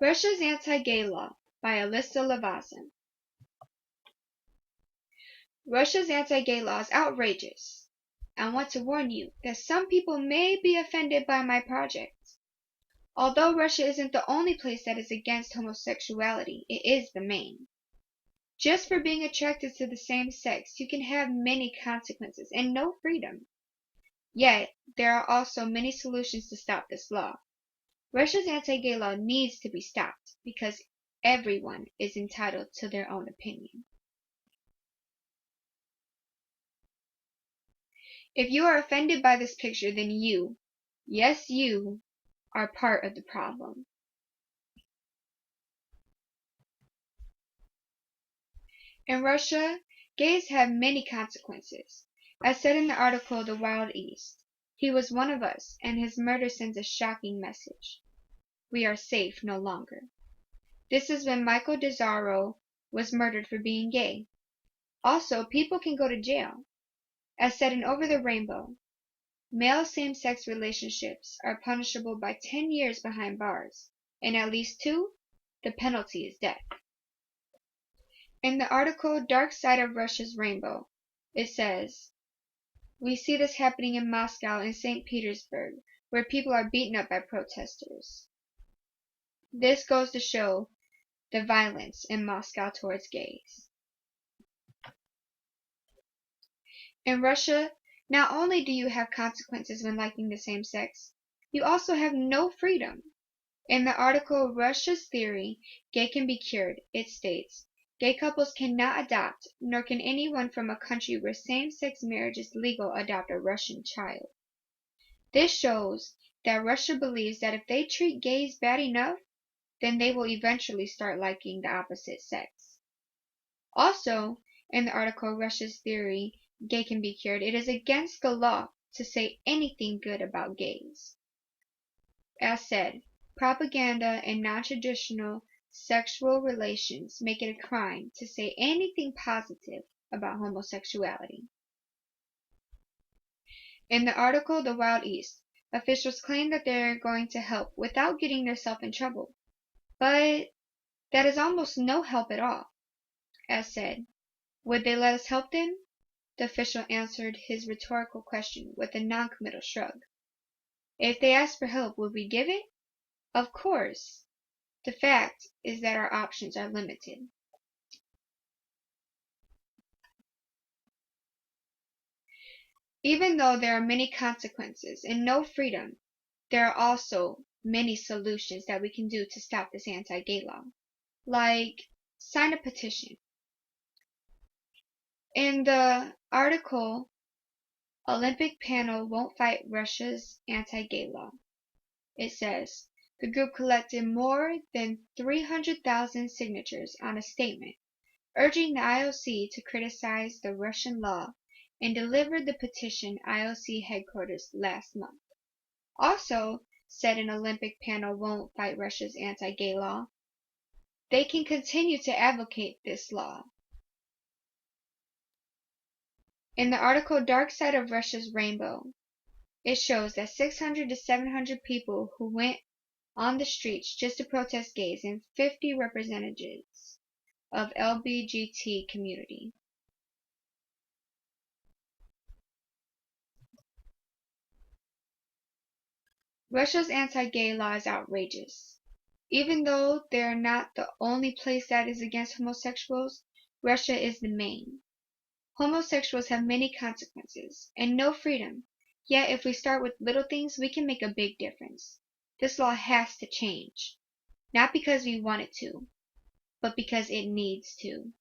Russia's Anti-Gay Law by Alyssa Lavazza. Russia's anti-gay law is outrageous. I want to warn you that some people may be offended by my project. Although Russia isn't the only place that is against homosexuality, it is the main. Just for being attracted to the same sex, you can have many consequences and no freedom. Yet, there are also many solutions to stop this law. Russia's anti-gay law needs to be stopped because everyone is entitled to their own opinion. If you are offended by this picture, then you, yes you, are part of the problem. In Russia, gays have many consequences. As said in the article The Wild East, he was one of us, and his murder sends a shocking message. We are safe no longer. This is when Michael Desaro was murdered for being gay. Also, people can go to jail. As said in Over the Rainbow, male same-sex relationships are punishable by 10 years behind bars, and at least 2, the penalty is death. In the article Dark Side of Russia's Rainbow, it says, "We see this happening in Moscow and St. Petersburg, where people are beaten up by protesters." This goes to show the violence in Moscow towards gays. In Russia, not only do you have consequences when liking the same sex, you also have no freedom. In the article Russia's Theory, Gay Can Be Cured, it states, gay couples cannot adopt, nor can anyone from a country where same-sex marriage is legal adopt a Russian child. This shows that Russia believes that if they treat gays bad enough, then they will eventually start liking the opposite sex. Also, in the article Russia's Theory, Gay Can Be Cured, it is against the law to say anything good about gays. As said, propaganda and non-traditional sexual relations make it a crime to say anything positive about homosexuality. In the article The Wild East, officials claim that they're going to help without getting themselves in trouble. But that is almost no help at all. As said, would they let us help them? The official answered his rhetorical question with a non-committal shrug. If they asked for help, would we give it? Of course. The fact is that our options are limited. Even though there are many consequences and no freedom, there are also many solutions that we can do to stop this anti-gay law. Like, sign a petition. In the article, Olympic Panel Won't Fight Russia's Anti-Gay Law, it says, the group collected more than 300,000 signatures on a statement urging the IOC to criticize the Russian law and delivered the petition IOC headquarters last month. Also, said an Olympic Panel Won't Fight Russia's Anti-Gay Law, they can continue to advocate this law. In the article Dark Side of Russia's Rainbow, it shows that 600 to 700 people who went on the streets just to protest gays and 50 representatives of LGBT community. Russia's anti-gay law is outrageous. Even though they are not the only place that is against homosexuals, Russia is the main. Homosexuals have many consequences and no freedom. Yet if we start with little things, we can make a big difference. This law has to change. Not because we want it to, but because it needs to.